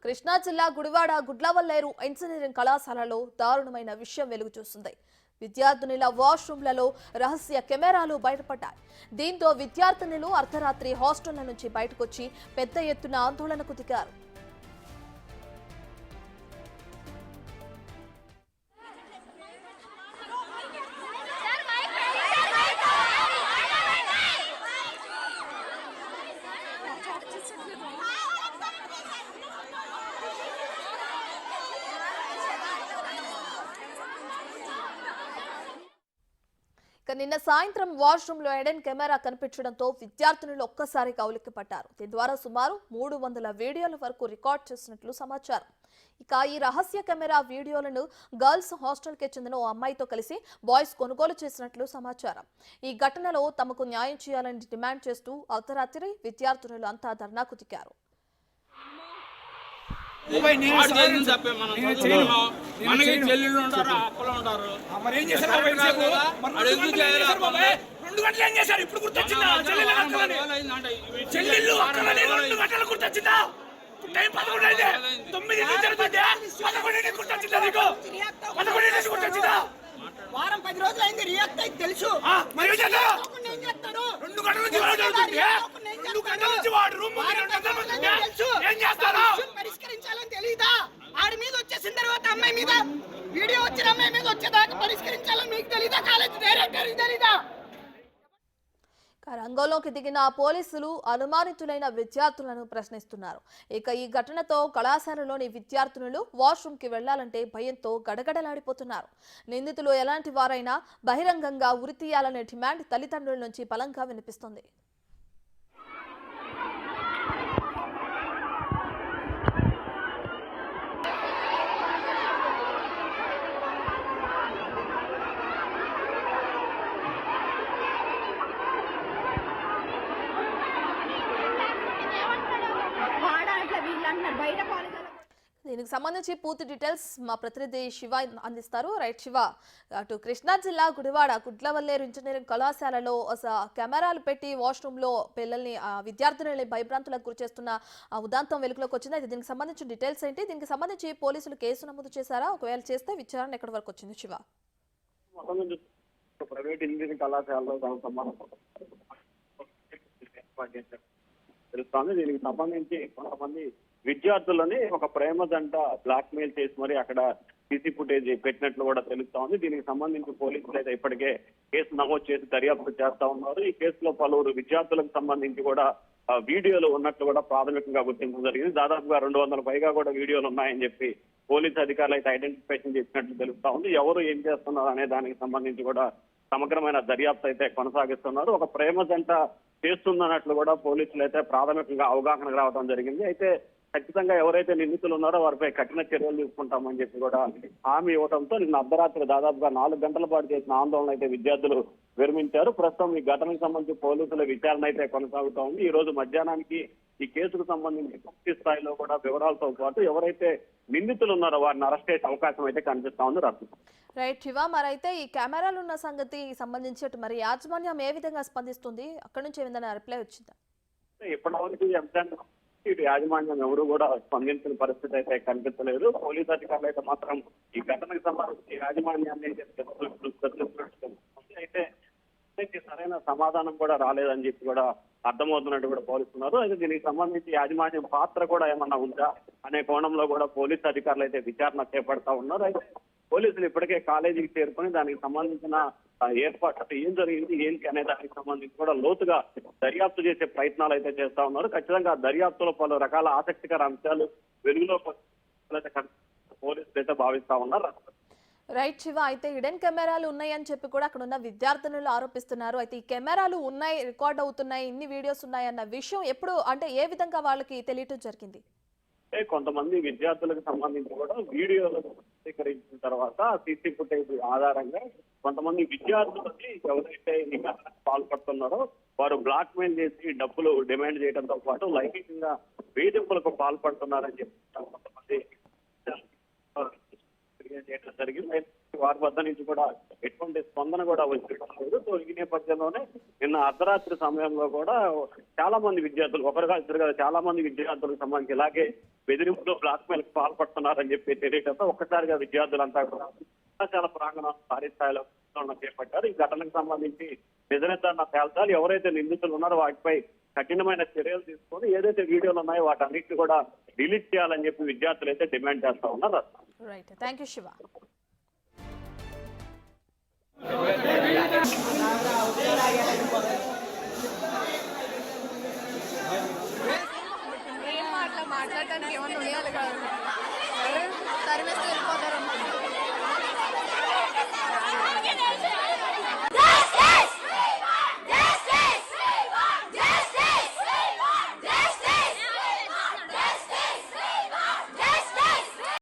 కృష్ణా జిల్లా గుడివాడ గుడ్లవల్లేరు ఇంజనీరింగ్ కళాశాలలో దారుణమైన విషయం వెలుగు చూస్తుంది. విద్యార్థినుల వాష్రూమ్లలో రహస్య కెమెరాలు బయటపడ్డాయి. దీంతో విద్యార్థినులు అర్ధరాత్రి హాస్టళ్ల నుంచి బయటకొచ్చి పెద్ద ఎత్తున ఆందోళనకు దిగారు. నిన్న సాయంత్రం వాష్రూమ్ లో ఎడెన్ కెమెరా కనిపించడంతో విద్యార్థినులు ఒక్కసారిగా ఉలిక్కిపడ్డారు. దీని ద్వారా సుమారు 300 వీడియోల వరకు రికార్డ్ చేసినట్లు సమాచారం. ఇక ఈ రహస్య కెమెరా వీడియోలను గర్ల్స్ హాస్టల్ కి చెందిన ఓ అమ్మాయితో కలిసి బాయ్స్ కొనుగోలు చేసినట్లు సమాచారం. ఈ ఘటనలో తమకు న్యాయం చేయాలని డిమాండ్ చేస్తూ అర్ధరాత్రి విద్యార్థినులు అంతా ధర్నాకు దిగారు. వారం 10 రోజులు అయింది రియాక్ట్ అయితే తెలుసు. పరిష్కరించాలని తెలీదా? ఆడి మీద వచ్చేసిన తర్వాత అమ్మాయి మీద వీడియో వచ్చిన అమ్మాయి మీద వచ్చేదాకా పరిష్కరించాలని మీకు తెలీదా? కాలేజ్ డైరెక్టర్ తెలీదా? రంగంలోకి దిగిన పోలీసులు అనుమానితులైన విద్యార్థులను ప్రశ్నిస్తున్నారు. ఇక ఈ ఘటనతో కళాశాలలోని విద్యార్థినులు వాష్రూమ్ కి వెళ్లాలంటే భయంతో గడగడలాడిపోతున్నారు. నిందితులు ఎలాంటి వారైనా బహిరంగంగా ఉరితీయాలనే డిమాండ్ తల్లిదండ్రుల నుంచి బలంగా వినిపిస్తుంది. దీనికి సంబంధించి పూర్తి డీటెయిల్స్ మా ప్రతినిధి శివ అందిస్తారు. రైట్ శివ, అటు కృష్ణా జిల్లా గుడివాడ గుడ్లవల్లేరు ఇంజనీరింగ్ కళాశాలలో కెమెరాలు పెట్టి వాష్రూమ్ లో పిల్లల్ని విద్యార్థులని భయభ్రాంతులకు గురి చేస్తున్న ఉదాంతం వెలుగులోకి వచ్చింది. అయితే దీనికి సంబంధించిన డీటెయిల్స్ ఏంటి? దీనికి సంబంధించి పోలీసులు కేసు నమోదు చేశారా? ఒకవేళ చేస్తే విచారణ ఎక్కడి వరకు వచ్చింది శివ? ప్రైవేట్ ఇంజనీరింగ్ కళాశాలలో తెలుస్తోంది. దీనికి సంబంధించి కొంతమంది విద్యార్థులని ఒక ప్రేమ జంట బ్లాక్ మెయిల్ చేసి మరి అక్కడ సీసీ ఫుటేజ్ పెట్టినట్లు కూడా తెలుస్తోంది. దీనికి సంబంధించి పోలీసులు అయితే ఇప్పటికే కేసు నమోదు చేసి దర్యాప్తు చేస్తా ఉన్నారు. ఈ కేసులో పలువురు విద్యార్థులకు సంబంధించి కూడా వీడియోలు ఉన్నట్లు కూడా ప్రాథమికంగా గుర్తించడం జరిగింది. దాదాపుగా 200 పైగా కూడా వీడియోలు ఉన్నాయని చెప్పి పోలీసు అధికారులు అయితే ఐడెంటిఫికేషన్ చేసినట్లు తెలుస్తా ఉంది. ఎవరు ఏం చేస్తున్నారు అనే దానికి సంబంధించి కూడా సమగ్రమైన దర్యాప్తు అయితే కొనసాగిస్తున్నారు. ఒక ప్రేమ జంట చేస్తుందన్నట్లు కూడా పోలీసులు అయితే ప్రాథమికంగా అవగాహనకు రావడం జరిగింది. అయితే ఖచ్చితంగా ఎవరైతే నిందితులు ఉన్నారో వారిపై కఠిన చర్యలు తీసుకుంటామని చెప్పి కూడా హామీ ఇవ్వడంతో నిన్న అర్ధరాత్రి దాదాపుగా 4 గంటల పాటు చేసిన ఆందోళన అయితే విద్యార్థులు విరమించారు. ప్రస్తుతం ఈ ఘటనకు సంబంధించి పోలీసుల విచారణ అయితే కొనసాగుతూ ఉంది. ఈ రోజు మధ్యాహ్నానికి ఈ కేసుకు సంబంధించి పూర్తి స్థాయిలో కూడా వివరాలతో పాటు ఎవరైతే నిందితులు ఉన్నారో వారిని అరెస్ట్ చేసే అవకాశం అయితే కనిపిస్తా ఉంది. రైట్ శివ, మరైతే ఈ కెమెరాలు ఉన్న సంగతి సంబంధించి మరి యాజమాన్యం ఏ విధంగా స్పందిస్తుంది? అక్కడ నుంచి ఏమైనా రిప్లై వచ్చిందా? ఇప్పటివరకు ఇటు యాజమాన్యం ఎవరు కూడా స్పందించిన పరిస్థితి అయితే కనిపించలేదు. పోలీసు అధికారులు అయితే మాత్రం ఈ ఘటనకు సంబంధించి యాజమాన్యాన్ని అయితే సరైన సమాధానం కూడా రాలేదని చెప్పి కూడా అర్థమవుతున్నట్టు కూడా పోలీసున్నారు. అయితే దీనికి సంబంధించి యాజమాన్యం పాత్ర కూడా ఏమన్నా ఉందా అనే కోణంలో కూడా పోలీసు అధికారులు అయితే విచారణ చేపడతా ఉన్నారు. అయితే పోలీసులు ఇప్పటికే కాలేజీకి చేరుకొని దానికి సంబంధించిన ఏర్పాటు ఏం జరిగింది ఏంటి అనే దానికి సంబంధించి కూడా లోతుగా దర్యాప్తు చేసే ప్రయత్నాలు అయితే చేస్తా ఉన్నారు. ఖచ్చితంగా దర్యాప్తులో పలు రకాల ఆసక్తికర అంశాలు వెలుగులో పోలీసులు అయితే భావిస్తా ఉన్నారు. రైట్ శివ, అయితే హిడెన్ కెమెరాలు ఉన్నాయని చెప్పి కూడా అక్కడ ఉన్న విద్యార్థినులు ఆరోపిస్తున్నారు. అయితే ఈ కెమెరాలు ఉన్నాయి, రికార్డ్ అవుతున్నాయి, ఇన్ని వీడియోస్ ఉన్నాయి అన్న విషయం ఎప్పుడు అంటే ఏ విధంగా వాళ్ళకి తెలియటం జరిగింది? కొంతమంది విద్యార్థులకు సంబంధించి కూడా వీడియోలు స్వీకరించిన తర్వాత సీసీ ఫుటేజ్ ఆధారంగా కొంతమంది విద్యార్థులకి ఎవరైతే ఈ ఘటనకు పాల్పడుతున్నారో వారు బ్లాక్ మెయిల్ చేసి డబ్బులు డిమాండ్ చేయడంతో పాటు లైంగికంగా వేధింపులకు పాల్పడుతున్నారని చెప్పి కొంతమంది చేయడం జరిగింది. వారి వద్ద నుంచి కూడా ఎటువంటి స్పందన కూడా వచ్చింది. సో ఈ నేపథ్యంలోనే నిన్న అర్ధరాత్రి సమయంలో కూడా చాలా మంది విద్యార్థులు, ఒకరుగా ఇద్దరు కాదు చాలా మంది విద్యార్థులకు సంబంధించి ఇలాగే బెదిరింపులో బ్లాక్ మెయిల్ పాల్పడుతున్నారని చెప్పి తెలియడంతో ఒక్కసారిగా విద్యార్థులంతా కూడా కళాశాల ప్రాంగణం భారీ స్థాయిలో చేపట్టారు. ఈ ఘటనకు సంబంధించి నిజనిర్ధారణ తేల్చాలి, ఎవరైతే నిందితులు ఉన్నారో వాటిపై కఠినమైన చర్యలు తీసుకొని ఏదైతే వీడియోలు ఉన్నాయో వాటన్నిటిని కూడా డిలీట్ చేయాలని చెప్పి విద్యార్థులు అయితే డిమాండ్ చేస్తా ఉన్నారు. Right, thank you Shiva. మాట్లాడటానికి ఏమన్నా ఉండాలి కదా.